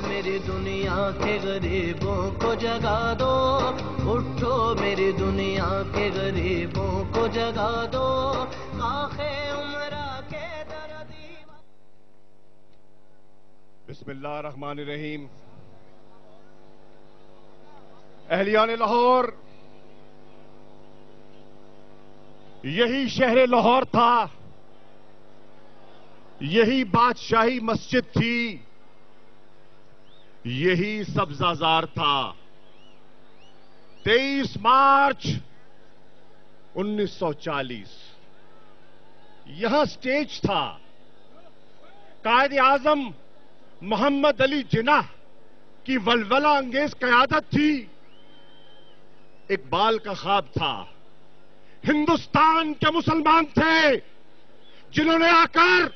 मेरी दुनिया के गरीबों को जगा दो, उठो मेरी दुनिया के गरीबों को जगा दो, आखे उमरा के दर्दी। बिस्मिल्लाह रहमान रहीम। अहलियान लाहौर, यही शहर लाहौर था, यही बादशाही मस्जिद थी, यही सब्जाजार था। 23 मार्च 1940 यहां स्टेज था। कायद आजम मोहम्मद अली जिन्नाह की वलवला अंगेज कयादत थी। इकबाल का ख्वाब था। हिंदुस्तान के मुसलमान थे जिन्होंने आकर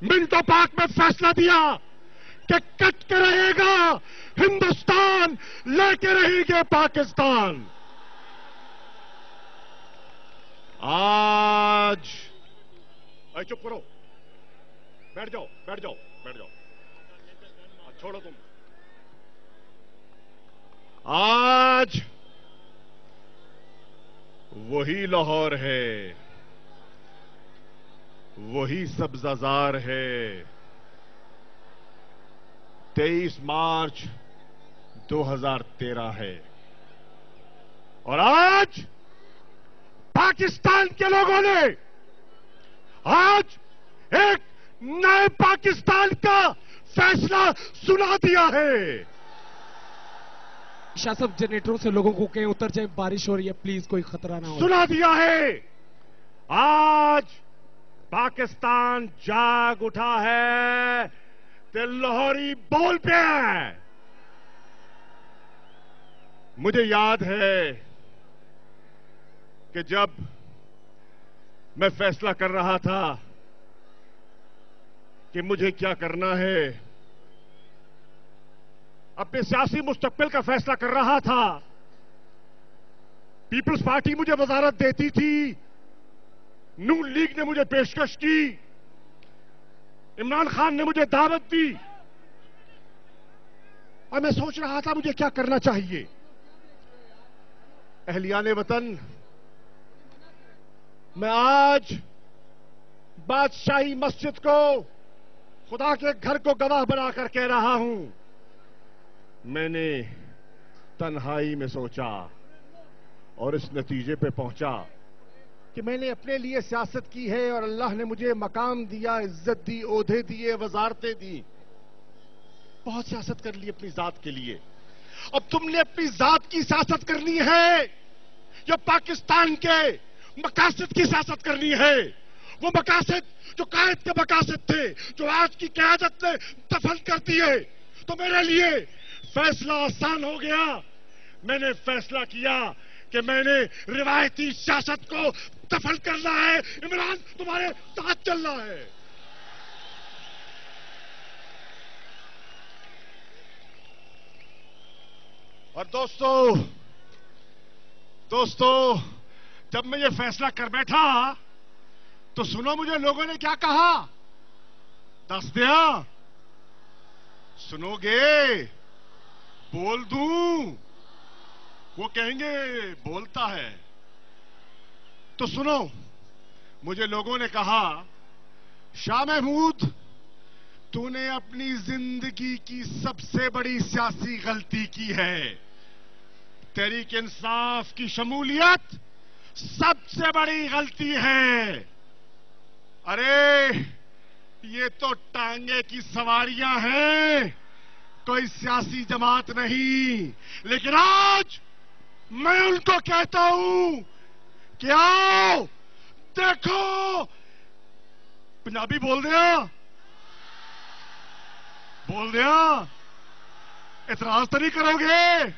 मिंटो पार्क में फैसला दिया कि कट के रहेगा हिंदुस्तान, लेके रहेंगे पाकिस्तान। आज चुप करो, बैठ जाओ बैठ जाओ बैठ जाओ, छोड़ो तुम। आज वही लाहौर है, वही सब्जाजार है। 23 मार्च 2013 है और आज पाकिस्तान के लोगों ने आज एक नए पाकिस्तान का फैसला सुना दिया है। शासक जनरेटरों से लोगों को कहीं उतर जाए, बारिश हो रही है, प्लीज कोई खतरा ना हो। सुना दिया है। आज पाकिस्तान जाग उठा है, ते लाहौरी बोल पे है। मुझे याद है कि जब मैं फैसला कर रहा था कि मुझे क्या करना है, अपने सियासी मुस्तकबिल का फैसला कर रहा था, पीपल्स पार्टी मुझे वजारत देती थी, नून लीग ने मुझे पेशकश की, इमरान खान ने मुझे दावत दी और मैं सोच रहा था मुझे क्या करना चाहिए। अहलियान वतन, मैं आज बादशाही मस्जिद को, खुदा के घर को गवाह बनाकर कह रहा हूं, मैंने तन्हाई में सोचा और इस नतीजे पे पहुंचा कि मैंने अपने लिए सियासत की है और अल्लाह ने मुझे मकाम दिया, इज्जत दी, ओहदे दिए, वजारतें दी, बहुत सियासत कर ली अपनी जात के लिए। अब तुमने अपनी जात की सियासत करनी है या पाकिस्तान के मकासद की सियासत करनी है? वो मकासद जो कायद के मकासद थे, जो आज की क़यादत ने दफन कर दिए। तो मेरे लिए फैसला आसान हो गया। मैंने फैसला किया कि मैंने रिवायती सियासत को दफन करना है। इमरान तुम्हारे साथ चलना है। और दोस्तों, जब मैं ये फैसला कर बैठा तो सुनो मुझे लोगों ने क्या कहा, दस दिया, सुनोगे? बोल दूं? वो कहेंगे बोलता है। तो सुनो, मुझे लोगों ने कहा, शाह महमूद, तूने अपनी जिंदगी की सबसे बड़ी सियासी गलती की है। तहरीक इंसाफ की शमूलियत सबसे बड़ी गलती है। अरे ये तो टांगे की सवारियां हैं, कोई सियासी जमात नहीं। लेकिन आज मैं उनको कहता हूं कि आओ देखो, पंजाबी बोल दिया, इतराज तो नहीं करोगे?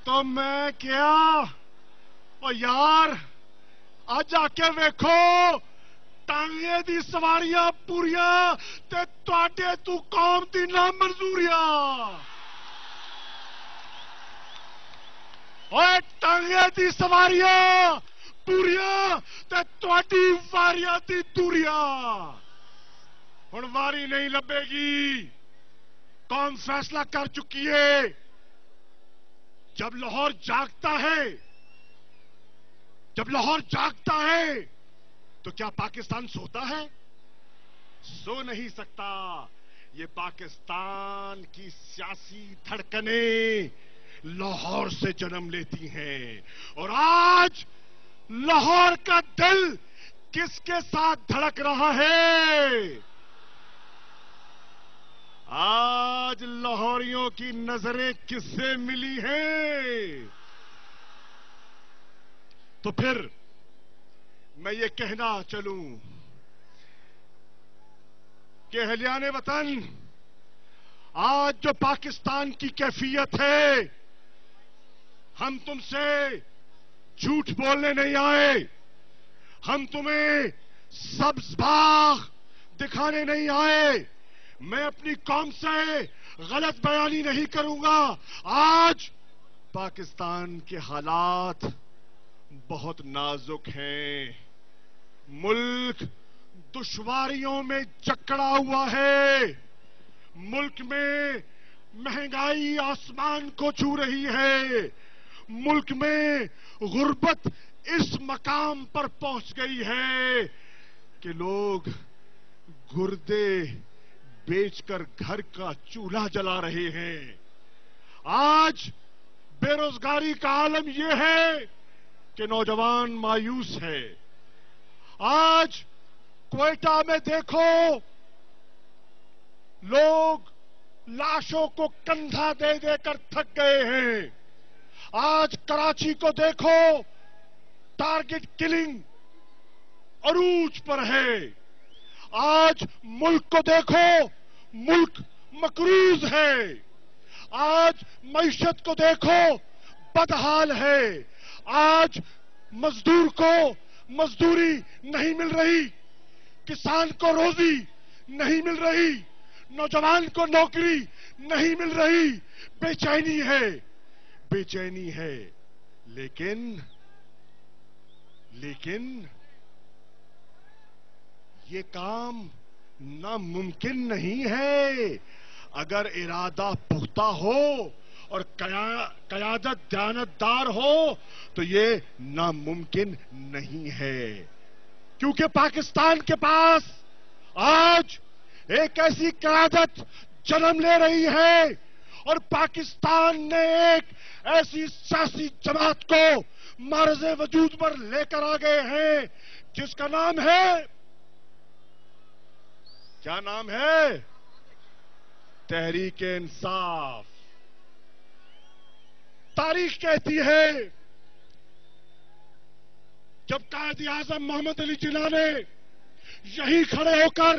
तो मैं क्या, और यार आज आके देखो, टांगे दी सवारियां पूरियां ते तुहाडे तू कौम दी ना मंजूरियां। ओए टांगे दी सवारियां पूरियां ते तुहाडी वारियां दी दूरियां। हुण वारी नहीं लभेगी, कौम फैसला कर चुकी है, जब लाहौर जागता है, जब लाहौर जागता है तो क्या पाकिस्तान सोता है? सो नहीं सकता। ये पाकिस्तान की सियासी धड़कनें लाहौर से जन्म लेती हैं, और आज लाहौर का दिल किसके साथ धड़क रहा है? आज लाहौरियों की नजरें किससे मिली हैं? तो फिर मैं ये कहना चलूं कि अहलियाने वतन, आज जो पाकिस्तान की कैफियत है, हम तुमसे झूठ बोलने नहीं आए, हम तुम्हें सब्ज बाग दिखाने नहीं आए, मैं अपनी कौम से गलत बयानी नहीं करूंगा। आज पाकिस्तान के हालात बहुत नाजुक हैं, मुल्क दुश्वारियों में जकड़ा हुआ है, मुल्क में महंगाई आसमान को छू रही है, मुल्क में गुर्बत इस मकाम पर पहुंच गई है कि लोग गुर्दे बेचकर घर का चूल्हा जला रहे हैं। आज बेरोजगारी का आलम यह है कि नौजवान मायूस है। आज क्वेटा में देखो, लोग लाशों को कंधा दे देकर थक गए हैं। आज कराची को देखो, टारगेट किलिंग अरूज पर है। आज मुल्क को देखो, मुल्क मकरूज है। आज मईशत को देखो, बदहाल है। आज मजदूर को मजदूरी नहीं मिल रही, किसान को रोजी नहीं मिल रही, नौजवान को नौकरी नहीं मिल रही। बेचैनी है, बेचैनी है। लेकिन ये काम नामुमकिन नहीं है। अगर इरादा पुख्ता हो और कयादत दयानतदार हो तो ये नामुमकिन नहीं है, क्योंकि पाकिस्तान के पास आज एक ऐसी कयादत जन्म ले रही है और पाकिस्तान ने एक ऐसी सियासी जमात को मार्ज़े वजूद पर लेकर आ गए हैं जिसका नाम है, क्या नाम है? तहरीक इंसाफ। तारीख कहती है, जब कायद-ए-आज़म मोहम्मद अली जिन्ना ने यहीं खड़े होकर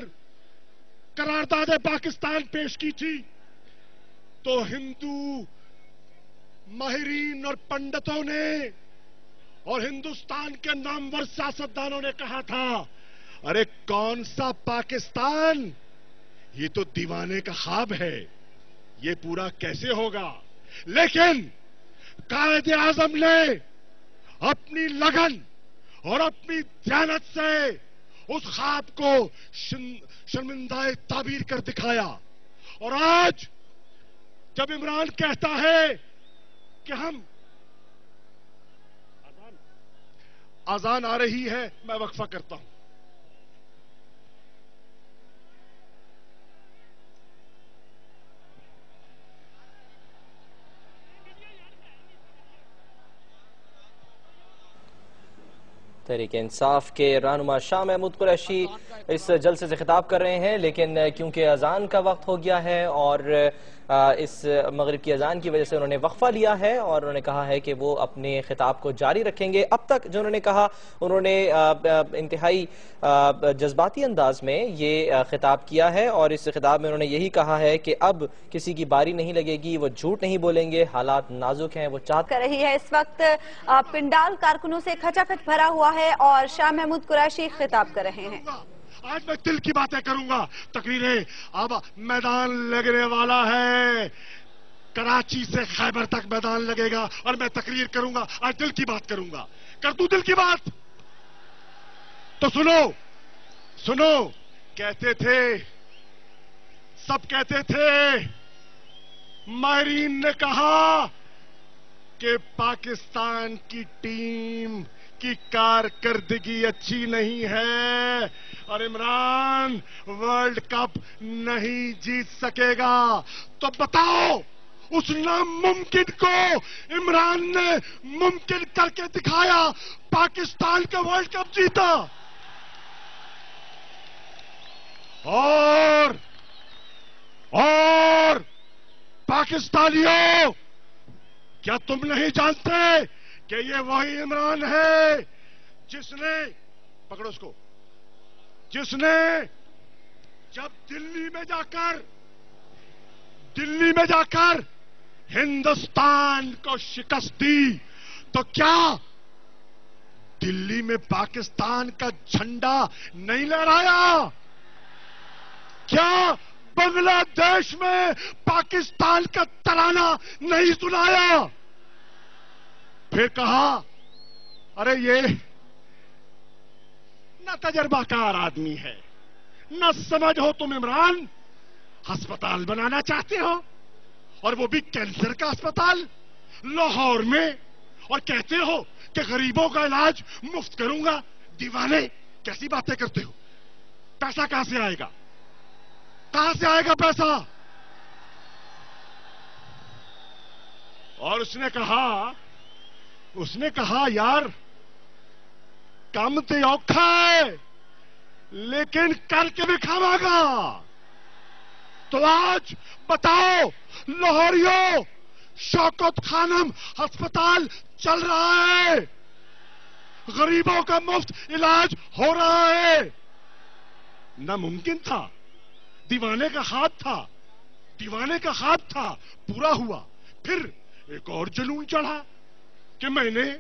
करारदाद पाकिस्तान पेश की थी तो हिंदू माहिरीन और पंडितों ने और हिंदुस्तान के नामवर सियासतदानों ने कहा था, अरे कौन सा पाकिस्तान, ये तो दीवाने का ख्वाब है, ये पूरा कैसे होगा? लेकिन कायद-ए-आज़म ने अपनी लगन और अपनी दयानत से उस ख्वाब को शर्मिंदा ताबीर कर दिखाया। और आज जब इमरान कहता है कि हम, आजान आ रही है, मैं वक्फा करता हूं। तहरीक इंसाफ के रहनुमा शाह महमूद कुरैशी इस जलसे से खिताब कर रहे हैं, लेकिन क्योंकि अजान का वक्त हो गया है और इस मगरिब की अजान की वजह से उन्होंने वक्फा लिया है और उन्होंने कहा है कि वो अपने खिताब को जारी रखेंगे। अब तक जो उन्होंने कहा, उन्होंने इंतहाई जज्बाती अंदाज में ये खिताब किया है और इस खिताब में उन्होंने यही कहा है कि अब किसी की बारी नहीं लगेगी, वो झूठ नहीं बोलेंगे, हालात नाजुक हैं, वो चाहते कर रही है। इस वक्त पिंडाल कारकुनों से खचाखच भरा हुआ है और शाह महमूद कुरैशी खिताब कर रहे हैं। आज मैं दिल की बातें करूंगा। तकरीरें, अब मैदान लगने वाला है, कराची से खैबर तक मैदान लगेगा और मैं तकरीर करूंगा। आज दिल की बात करूंगा। कर दूं दिल की बात? तो सुनो सुनो, कहते थे, सब कहते थे माहिरीन ने कहा कि पाकिस्तान की टीम की कारकर्दगी अच्छी नहीं है और इमरान वर्ल्ड कप नहीं जीत सकेगा। तो बताओ, उस नामुमकिन को इमरान ने मुमकिन करके दिखाया, पाकिस्तान का वर्ल्ड कप जीता। और पाकिस्तानियों, क्या तुम नहीं जानते कि ये वही इमरान है जिसने, पकड़ो उसको, जिसने जब दिल्ली में जाकर हिंदुस्तान को शिकस्त दी, तो क्या दिल्ली में पाकिस्तान का झंडा नहीं लहराया? क्या बांग्लादेश में पाकिस्तान का तराना नहीं सुनाया? फिर कहा, अरे ये न तजर्बाकार आदमी है, न समझ हो तुम इमरान, अस्पताल बनाना चाहते हो, और वो भी कैंसर का अस्पताल लाहौर में, और कहते हो कि गरीबों का इलाज मुफ्त करूंगा। दीवाने, कैसी बातें करते हो? पैसा कहां से आएगा? कहां से आएगा पैसा? और उसने कहा यार, काम तो औखा है लेकिन करके भी खावागा। तो आज बताओ लाहौरियों, शौकत खानम अस्पताल चल रहा है, गरीबों का मुफ्त इलाज हो रहा है। नामुमकिन था, दीवाने का ख्वाब था, पूरा हुआ। फिर एक और जुनून चढ़ा कि मैंने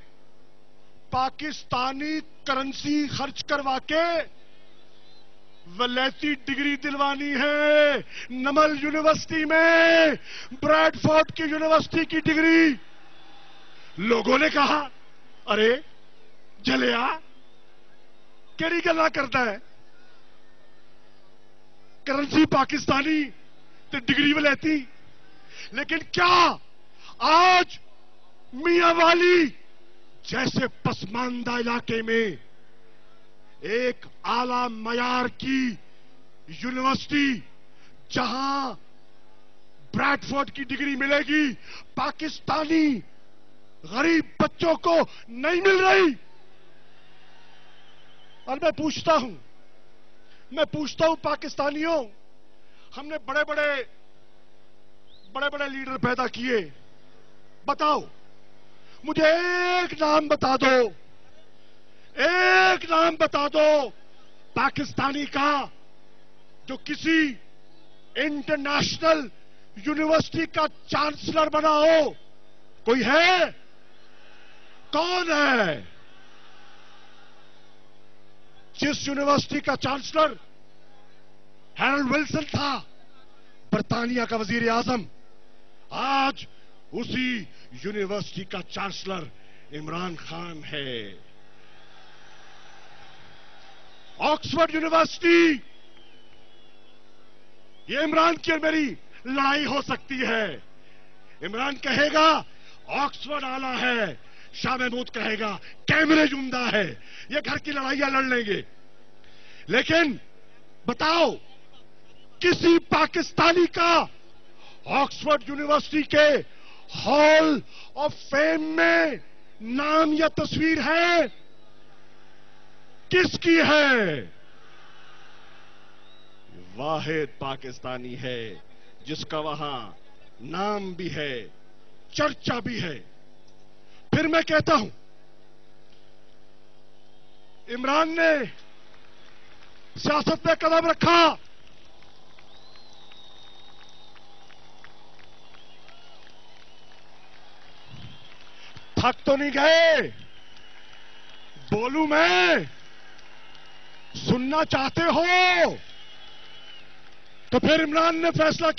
पाकिस्तानी करेंसी खर्च करवा के वलैती डिग्री दिलवानी है, नमल यूनिवर्सिटी में, ब्रैडफोर्ड की यूनिवर्सिटी की डिग्री। लोगों ने कहा, अरे जलिया केड़ी गल्ला करता है, करेंसी पाकिस्तानी तो डिग्री वलैती। लेकिन क्या आज मियांवाली जैसे पसमानदा इलाके में एक आला मयार की यूनिवर्सिटी, जहां ब्रैडफोर्ड की डिग्री मिलेगी, पाकिस्तानी गरीब बच्चों को नहीं मिल रही? और मैं पूछता हूं पाकिस्तानियों, हमने बड़े बड़े लीडर पैदा किए, बताओ मुझे एक नाम बता दो पाकिस्तानी का जो किसी इंटरनेशनल यूनिवर्सिटी का चांसलर बना हो। कोई है? कौन है? जिस यूनिवर्सिटी का चांसलर हैरोल्ड विल्सन था, बर्तानिया का वजीर आजम, आज उसी यूनिवर्सिटी का चांसलर इमरान खान है। ऑक्सफोर्ड यूनिवर्सिटी, ये इमरान की और मेरी लड़ाई हो सकती है। इमरान कहेगा ऑक्सफोर्ड आला है, शाह महमूद कहेगा कैम्ब्रिज उम्दा है। ये घर की लड़ाइयां लड़ लेंगे, लेकिन बताओ किसी पाकिस्तानी का ऑक्सफोर्ड यूनिवर्सिटी के हॉल ऑफ फेम में नाम या तस्वीर है? किसकी है? वाहिद पाकिस्तानी है जिसका वहां नाम भी है, चर्चा भी है। फिर मैं कहता हूं, इमरान ने सियासत में कदम रखा, थक तो नहीं गए? बोलूं मैं? सुनना चाहते हो? तो फिर इमरान ने फैसला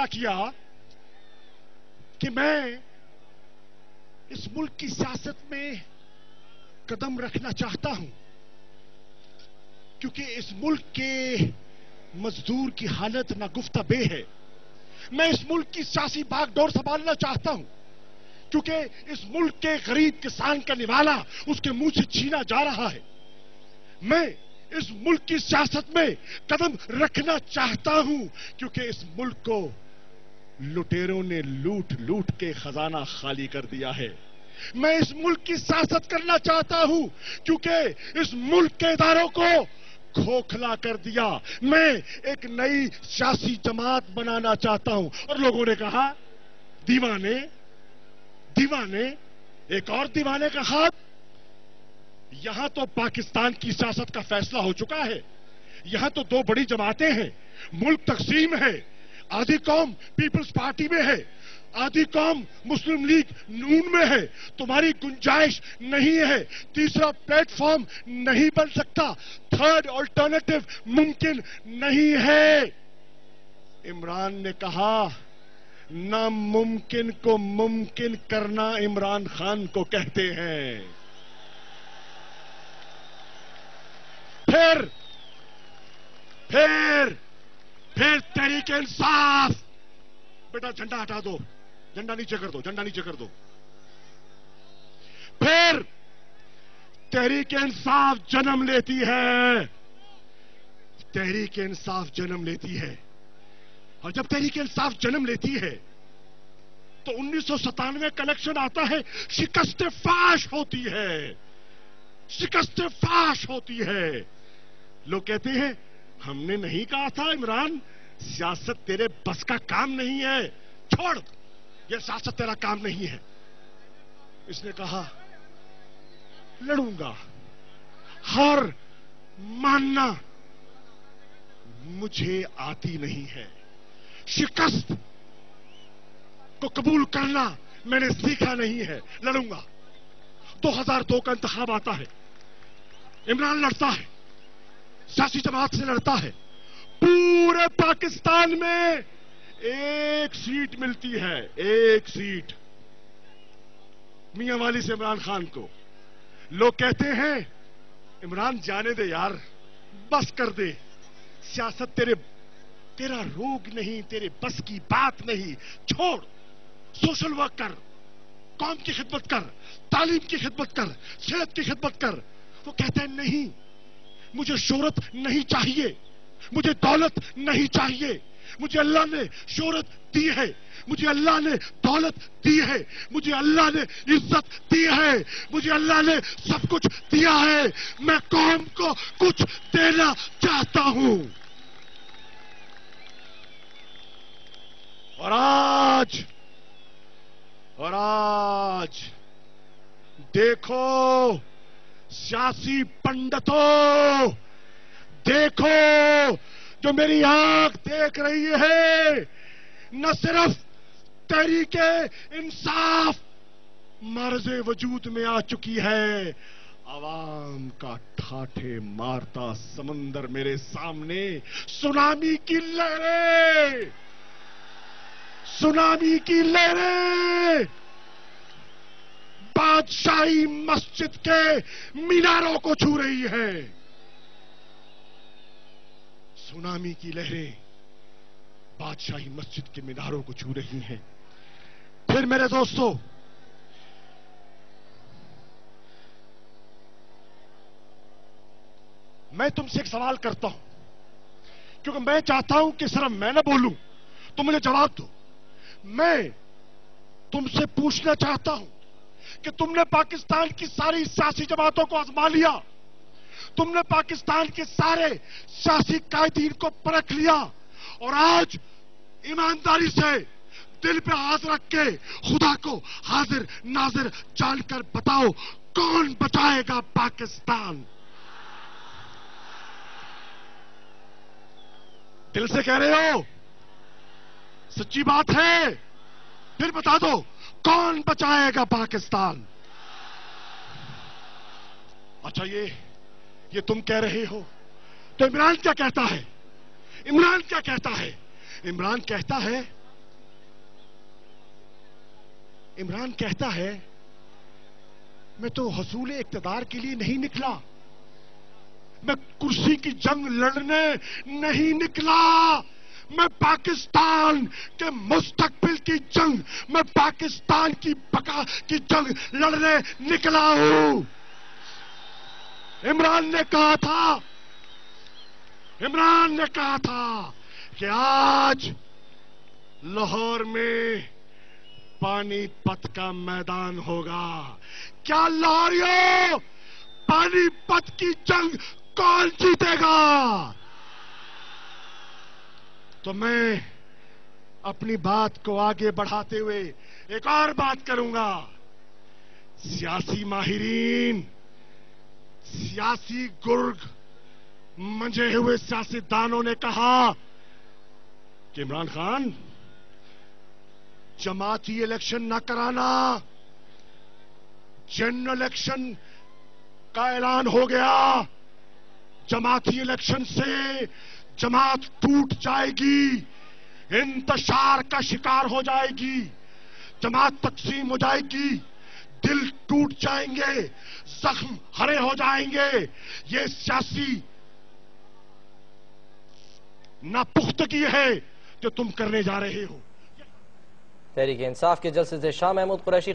किया कि मैं इस मुल्क की सियासत में कदम रखना चाहता हूं, क्योंकि इस मुल्क के मजदूर की हालत नागुफ्ता बे है। मैं इस मुल्क की सियासी बागडोर संभालना चाहता हूं, क्योंकि इस मुल्क के गरीब किसान का निवाला उसके मुंह से छीना जा रहा है। मैं इस मुल्क की सियासत में कदम रखना चाहता हूं, क्योंकि इस मुल्क को लुटेरों ने लूट लूट के खजाना खाली कर दिया है। मैं इस मुल्क की सियासत करना चाहता हूं, क्योंकि इस मुल्क के इदारों को खोखला कर दिया। मैं एक नई सियासी जमात बनाना चाहता हूं। और लोगों ने कहा दीवाने दीवाने, एक और दीवाने का खाब। यहां तो पाकिस्तान की सियासत का फैसला हो चुका है। यहां तो दो बड़ी जमातें हैं, मुल्क तकसीम है। आधी कौम पीपल्स पार्टी में है, आधी कौम मुस्लिम लीग नून में है। तुम्हारी गुंजाइश नहीं है, तीसरा प्लेटफॉर्म नहीं बन सकता, थर्ड ऑल्टरनेटिव मुमकिन नहीं है। इमरान ने कहा, नामुमकिन को मुमकिन करना इमरान खान को कहते हैं। फिर तहरीके इंसाफ, बेटा झंडा हटा दो, झंडा नीचे कर दो, झंडा नीचे कर दो। फिर तहरीके इंसाफ जन्म लेती है, तहरीके इंसाफ जन्म लेती है। और जब तहरीके इंसाफ जन्म लेती है तो 1997 का इलेक्शन आता है, शिकस्त फाश होती है, शिकस्त फाश होती है। लोग कहते हैं हमने नहीं कहा था इमरान, सियासत तेरे बस का काम नहीं है, छोड़, यह सियासत तेरा काम नहीं है। इसने कहा लड़ूंगा, हार मानना मुझे आती नहीं है, शिकस्त को कबूल करना मैंने सीखा नहीं है, लड़ूंगा। 2002 का इंतखाब आता है, इमरान लड़ता है, सियासी जमात से लड़ता है। पूरे पाकिस्तान में एक सीट मिलती है, एक सीट मियां वाली से इमरान खान को। लोग कहते हैं इमरान जाने दे यार, बस कर दे, सियासत तेरा रोग नहीं, तेरे बस की बात नहीं, छोड़, सोशल वर्क कर, कौम की खिदमत कर, तालीम की खिदमत कर, सेहत की खिदमत कर। वो कहते हैं नहीं, मुझे शोहरत नहीं चाहिए, मुझे दौलत नहीं चाहिए, मुझे अल्लाह ने शोहरत दी है, मुझे अल्लाह ने दौलत दी है, मुझे अल्लाह ने इज्जत दी है, मुझे अल्लाह ने सब कुछ दिया है, मैं कौम को कुछ देना चाहता हूं। और आज देखो सियासी पंडितों, देखो जो मेरी आंख देख रही है, न सिर्फ तहरीके इंसाफ मर्ज़े वजूद में आ चुकी है, आवाम का ठाठे मारता समंदर मेरे सामने, सुनामी की लहरें, सुनामी की लहरें बादशाही मस्जिद के मीनारों को छू रही है। सुनामी की लहरें बादशाही मस्जिद के मीनारों को छू रही हैं। फिर मेरे दोस्तों, मैं तुमसे एक सवाल करता हूं, क्योंकि मैं चाहता हूं कि सिर्फ मैं ना बोलूं, तुम मुझे जवाब दो। मैं तुमसे पूछना चाहता हूं कि तुमने पाकिस्तान की सारी सियासी जमातों को आजमा लिया, तुमने पाकिस्तान के सारे सियासी कायदीन को परख लिया, और आज ईमानदारी से दिल पे हाथ रख के खुदा को हाजिर नाजिर जानकर बताओ, कौन बचाएगा पाकिस्तान? दिल से कह रहे हो? सच्ची बात है? फिर बता दो, कौन बचाएगा पाकिस्तान? अच्छा, ये तुम कह रहे हो, तो इमरान क्या कहता है? इमरान क्या कहता है? इमरान कहता है मैं तो हसूल इक्तदार के लिए नहीं निकला, मैं कुर्सी की जंग लड़ने नहीं निकला, मैं पाकिस्तान के मुस्तकबिल की जंग, मैं पाकिस्तान की बका की जंग लड़ने निकला हूं। इमरान ने कहा था कि आज लाहौर में पानीपत का मैदान होगा। क्या लाहौरियों, पानीपत की जंग कौन जीतेगा? तो मैं अपनी बात को आगे बढ़ाते हुए एक और बात करूंगा। सियासी माहिरीन, सियासी गुर्ग मंजे हुए सियासतदानों ने कहा कि इमरान खान, जमाती इलेक्शन न कराना, जनरल इलेक्शन का ऐलान हो गया। जमाती इलेक्शन से जमात टूट जाएगी, इंतशार का शिकार हो जाएगी, जमात तकसीम हो जाएगी, दिल टूट जाएंगे, जख्म हरे हो जाएंगे। ये सियासी नापुख्तगी है जो तुम करने जा रहे हो। तहरीक इंसाफ के जलसे से शाह महमूद कुरैशी